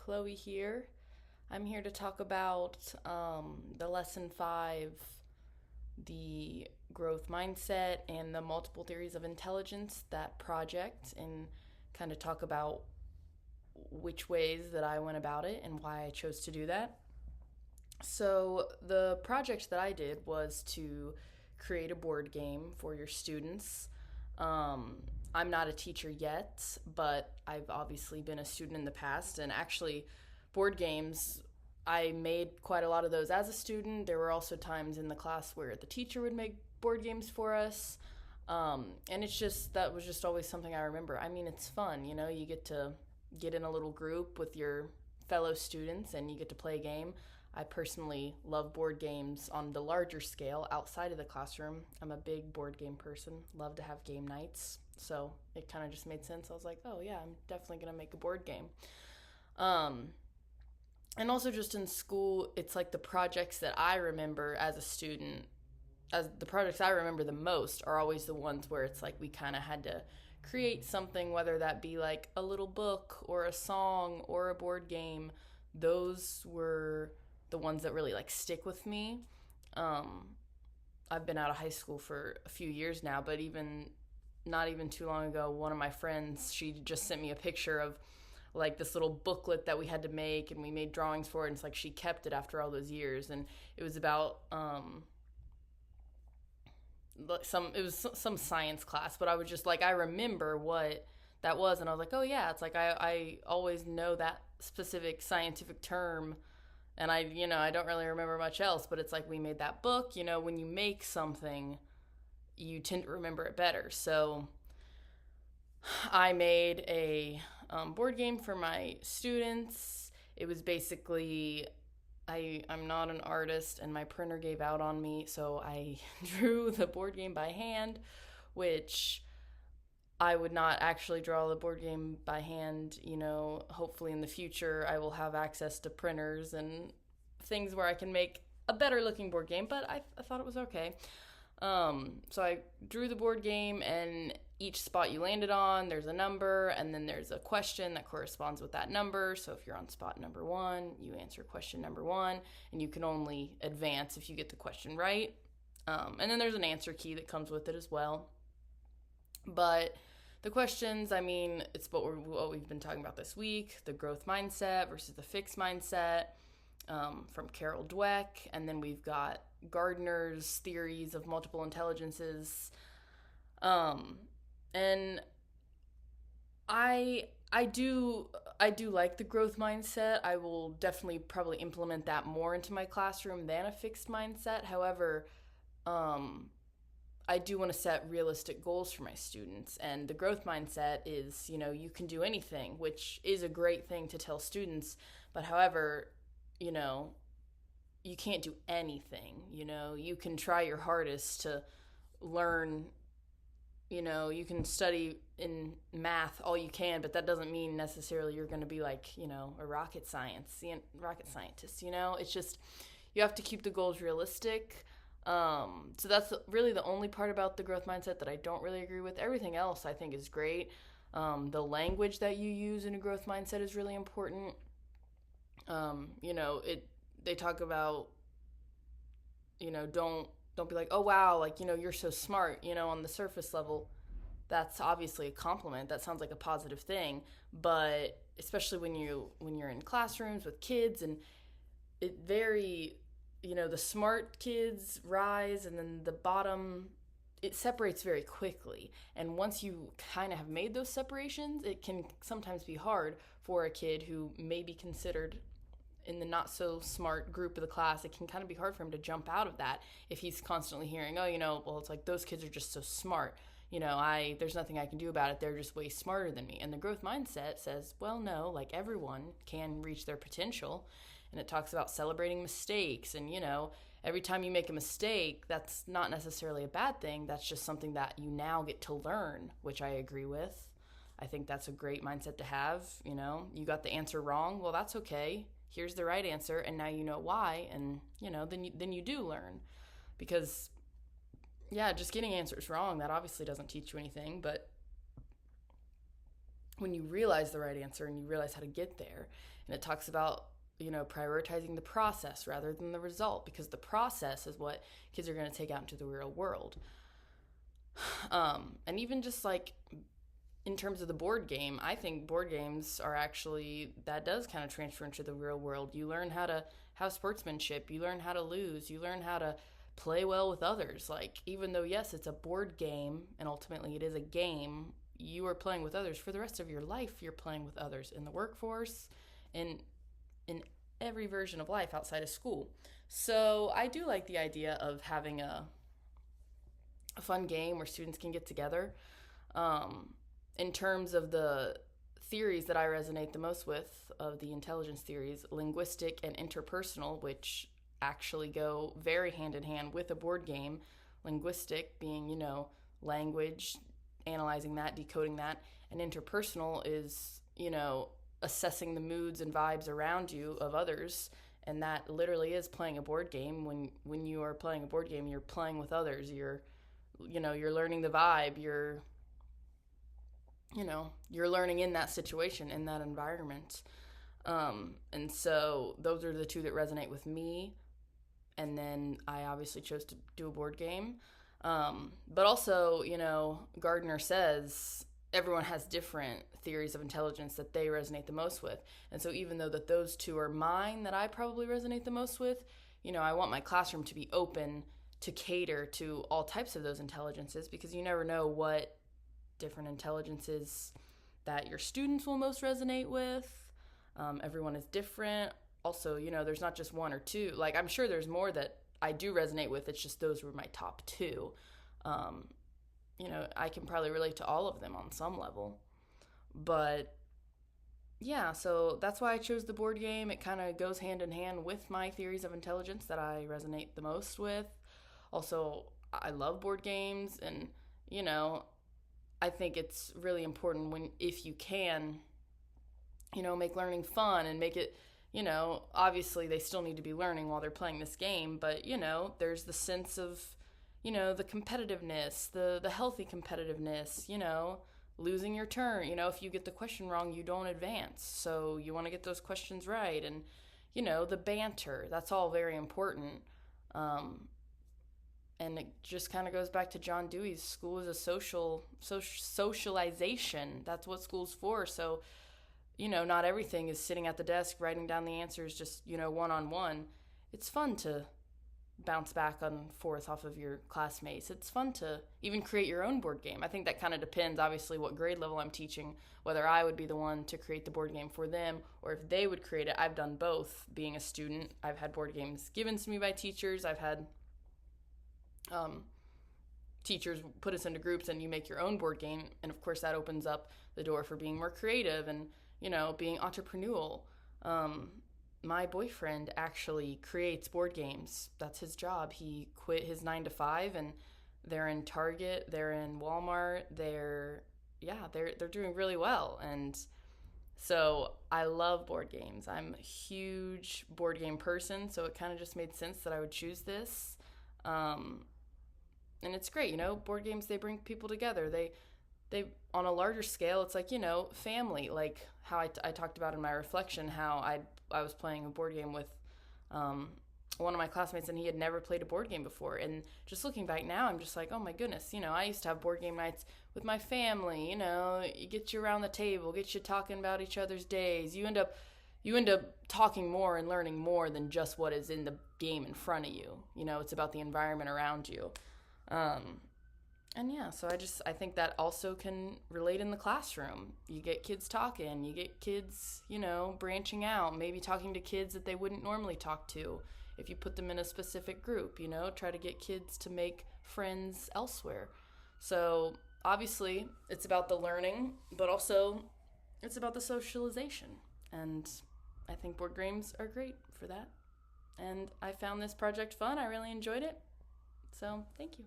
Chloe here. I'm here to talk about the lesson five, the growth mindset, and the multiple theories of intelligence, that project, and kind of talk about which ways that I went about it and why I chose to do that. So, the project that I did was to create a board game for your students. Um, I'm not a teacher yet, but I've obviously been a student in the past, and actually, board games, I made quite a lot of those as a student. There were also times in the class where the teacher would make board games for us. And that was just always something I remember. I mean, it's fun, you get to get in a little group with your fellow students and you get to play a game. I personally love board games on the larger scale outside of the classroom. I'm a big board game person, love to have game nights. So it kind of just made sense. I was like, oh, yeah, I'm definitely going to make a board game. Um, and also, just in school, it's like the projects that I remember as a student, as the projects I remember the most are always the ones where it's like we kind of had to create something, whether that be like a little book or a song or a board game. Those were the ones that really like stick with me. Um, I've been out of high school for a few years now, but even not even too long ago, one of my friends, she just sent me a picture of like this little booklet that we had to make, and we made drawings for it, and it's like she kept it after all those years. And it was about some science class, but I was just like, I remember what that was, and I was like, oh yeah, it's like I always know that specific scientific term, and I don't really remember much else. But it's like we made that book. When you make something, you tend to remember it better. So I made a board game for my students. It was basically, I'm not an artist, and my printer gave out on me, so I drew the board game by hand, which I would not actually draw the board game by hand. Hopefully in the future I will have access to printers and things where I can make a better looking board game, but I thought it was okay. So I drew the board game, and each spot you landed on, there's a number, and then there's a question that corresponds with that number. So if you're on spot number one, you answer question number one, and you can only advance if you get the question right. And then there's an answer key that comes with it as well. But the questions, I mean, it's what we've been talking about this week: the growth mindset versus the fixed mindset, from Carol Dweck, and then we've got Gardner's theories of multiple intelligences. And I do like the growth mindset. I will definitely probably implement that more into my classroom than a fixed mindset. However, um, I do want to set realistic goals for my students. And the growth mindset is, you can do anything, which is a great thing to tell students. But however, you know, you can't do anything. You can try your hardest to learn. You can study in math all you can, but that doesn't mean necessarily you're going to be like, a rocket scientist. It's just, you have to keep the goals realistic. So that's really the only part about the growth mindset that I don't really agree with. Everything else I think is great. The language that you use in a growth mindset is really important. They talk about, don't be like, oh wow, like, you're so smart, on the surface level. That's obviously a compliment. That sounds like a positive thing, but especially when you're in classrooms with kids, and the smart kids rise, and then the bottom, it separates very quickly. And once you kind of have made those separations, it can sometimes be hard for a kid who may be considered in the not so smart group of the class. It can kind of be hard for him to jump out of that if he's constantly hearing, oh, well, it's like those kids are just so smart. There's nothing I can do about it. They're just way smarter than me. And the growth mindset says, well, no, like everyone can reach their potential. And it talks about celebrating mistakes. And, every time you make a mistake, that's not necessarily a bad thing. That's just something that you now get to learn, which I agree with. I think that's a great mindset to have. You got the answer wrong. Well, that's okay. Here's the right answer, and now you know why, and then you do learn. Because yeah, just getting answers wrong, that obviously doesn't teach you anything. But when you realize the right answer and you realize how to get there. And it talks about, prioritizing the process rather than the result, because the process is what kids are going to take out into the real world. And even just like in terms of the board game, I think board games are actually, that does kind of transfer into the real world. You learn how to have sportsmanship, you learn how to lose, you learn how to play well with others. Like, even though, yes, it's a board game and ultimately it is a game, you are playing with others for the rest of your life. You're playing with others in the workforce, in every version of life outside of school. So I do like the idea of having a fun game where students can get together. In terms of the theories that I resonate the most with of the intelligence theories, linguistic and interpersonal, which actually go very hand in hand with a board game. Linguistic being, language, analyzing that, decoding that, and interpersonal is, assessing the moods and vibes around you of others. And that literally is playing a board game. When you are playing a board game, you're playing with others. You're learning the vibe. You're learning in that situation, in that environment. And so those are the two that resonate with me. And then I obviously chose to do a board game. But also, Gardner says everyone has different theories of intelligence that they resonate the most with. And so even though that those two are mine that I probably resonate the most with, I want my classroom to be open to cater to all types of those intelligences, because you never know what different intelligences that your students will most resonate with. Everyone is different. Also, there's not just one or two. Like, I'm sure there's more that I do resonate with. It's just those were my top two. I can probably relate to all of them on some level. But yeah, so that's why I chose the board game. It kind of goes hand in hand with my theories of intelligence that I resonate the most with. Also, I love board games, and, I think it's really important if you can, make learning fun and make it, obviously they still need to be learning while they're playing this game, but, there's the sense of, the competitiveness, the healthy competitiveness, losing your turn. If you get the question wrong, you don't advance. So you want to get those questions right. And, the banter, that's all very important. And it just kind of goes back to John Dewey's school is a socialization. That's what school's for. So, not everything is sitting at the desk writing down the answers just, one-on-one. It's fun to bounce back and forth off of your classmates. It's fun to even create your own board game. I think that kind of depends, obviously, what grade level I'm teaching, whether I would be the one to create the board game for them or if they would create it. I've done both. Being a student, I've had board games given to me by teachers. I've had teachers put us into groups and you make your own board game. And of course, that opens up the door for being more creative and, being entrepreneurial. My boyfriend actually creates board games. That's his job. He quit his 9 to 5 and they're in Target, they're in Walmart, they're doing really well. And so I love board games. I'm a huge board game person, so it kind of just made sense that I would choose this. And it's great, board games, they bring people together. They on a larger scale, it's like, family, like how I talked about in my reflection, how I was playing a board game with one of my classmates and he had never played a board game before. And just looking back now, I'm just like, oh my goodness, I used to have board game nights with my family, you get you around the table, get you talking about each other's days. You end up talking more and learning more than just what is in the game in front of you. It's about the environment around you. And yeah, so I think that also can relate in the classroom. You get kids talking, you get kids, branching out, maybe talking to kids that they wouldn't normally talk to. If you put them in a specific group, try to get kids to make friends elsewhere. So obviously it's about the learning, but also it's about the socialization. And I think board games are great for that. And I found this project fun. I really enjoyed it. So thank you.